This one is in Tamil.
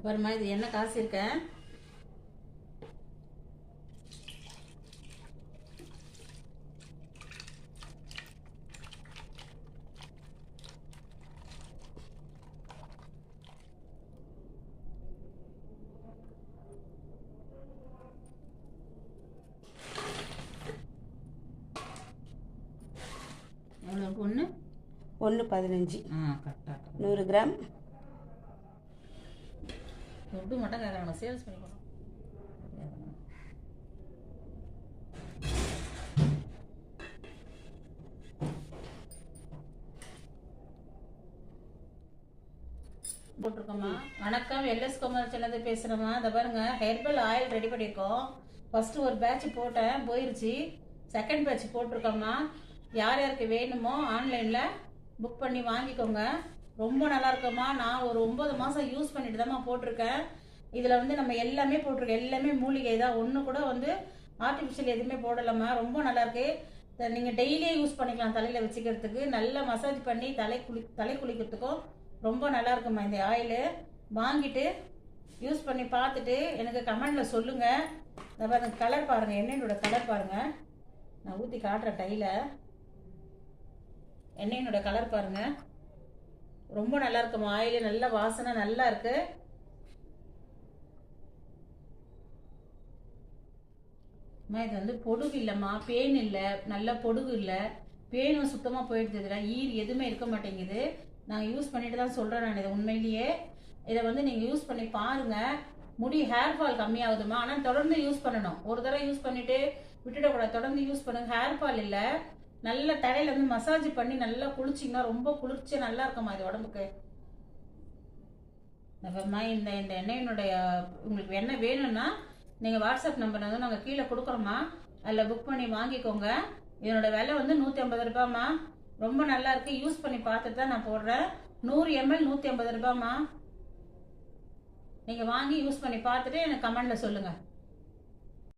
பாருமா, இது என்ன காசு இருக்கேன். எவ்வளோ? ஒன்று 15. கரெக்டாக 100 கிராம். துட்டு மட்டும் கேட்குறாங்க, சேல்ஸ் பண்ணி போகிறோம். போட்டிருக்கோம்மா. வணக்கம், எல்எஸ் குமார் செல்லது பேசுகிறோம்மா. அதை பாருங்க, ஹெர்பல் ஆயில் ரெடி பண்ணியிருக்கோம். ஃபஸ்ட்டு ஒரு பேட்ச் போட்டேன், போயிருச்சு. செகண்ட் பேட்ச் போட்டிருக்கோம்மா. யார் யாருக்கு வேணுமோ ஆன்லைனில் புக் பண்ணி வாங்கிக்கோங்க. ரொம்ப நல்லா இருக்கும்மா. நான் ஒரு 9 மாதம் யூஸ் பண்ணிட்டு தான்மா போட்டிருக்கேன். இதில் வந்து நம்ம எல்லாமே போட்டிருக்கோம், எல்லாமே மூலிகை தான். ஒன்று கூட வந்து ஆர்டிஃபிஷியல் எதுவுமே போடலாமா. ரொம்ப நல்லாயிருக்கு. நீங்கள் டெய்லியே யூஸ் பண்ணிக்கலாம். தலையில் வச்சுக்கிறதுக்கு நல்லா மசாஜ் பண்ணி தலை குளிக்கிறதுக்கும் ரொம்ப நல்லா இருக்குமா. இந்த ஆயிலு வாங்கிட்டு யூஸ் பண்ணி பார்த்துட்டு எனக்கு கமெண்டில் சொல்லுங்கள். இந்த பாருங்க, கலர் பாருங்கள், எண்ணெயோட கலர் பாருங்கள். நான் ஊற்றி காட்டுறேன் டையில். எண்ணெயினோட கலர் பாருங்க, ரொம்ப நல்லா இருக்குமா. ஆயிலே நல்ல வாசனை நல்லா இருக்கு. இது வந்து பொடுகு இல்லைம்மா, பேன் இல்லை, நல்ல பொடுகு இல்லை, பேனும் சுத்தமாக போயிடுது. இதில் ஈர் எதுவுமே இருக்க மாட்டேங்குது. நான் யூஸ் பண்ணிட்டு தான் சொல்கிறேன். நான் இதை உண்மையிலேயே இதை வந்து நீங்கள் யூஸ் பண்ணி பாருங்கள். முடி ஹேர் ஃபால் கம்மியாகுதுமா. ஆனால் தொடர்ந்து யூஸ் பண்ணணும். ஒரு தடவை யூஸ் பண்ணிவிட்டு விட்டுடக்கூடாது. தொடர்ந்து யூஸ் பண்ணுங்க. ஹேர் ஃபால் இல்லை, நல்ல தலையில வந்து மசாஜ் பண்ணி நல்லா குளிச்சிங்கன்னா ரொம்ப குளிர்ச்சியாக நல்லா இருக்குமா இது உடம்புக்கு. இந்த இந்த எண்ணெயினுடைய உங்களுக்கு எண்ணெய் வேணும்னா நீங்கள் வாட்ஸ்அப் நம்பர் வந்து நாங்கள் கீழே கொடுக்குறோம்மா. அதில் புக் பண்ணி வாங்கிக்கோங்க. இதனோட விலை வந்து 150 ரூபாய்மா. ரொம்ப நல்லா இருக்கு. யூஸ் பண்ணி பார்த்துட்டு தான் நான் போடுறேன். 100 ml 150 ரூபாய்மா. நீங்கள் வாங்கி யூஸ் பண்ணி பார்த்துட்டு எனக்கு கமெண்டில் சொல்லுங்கள்.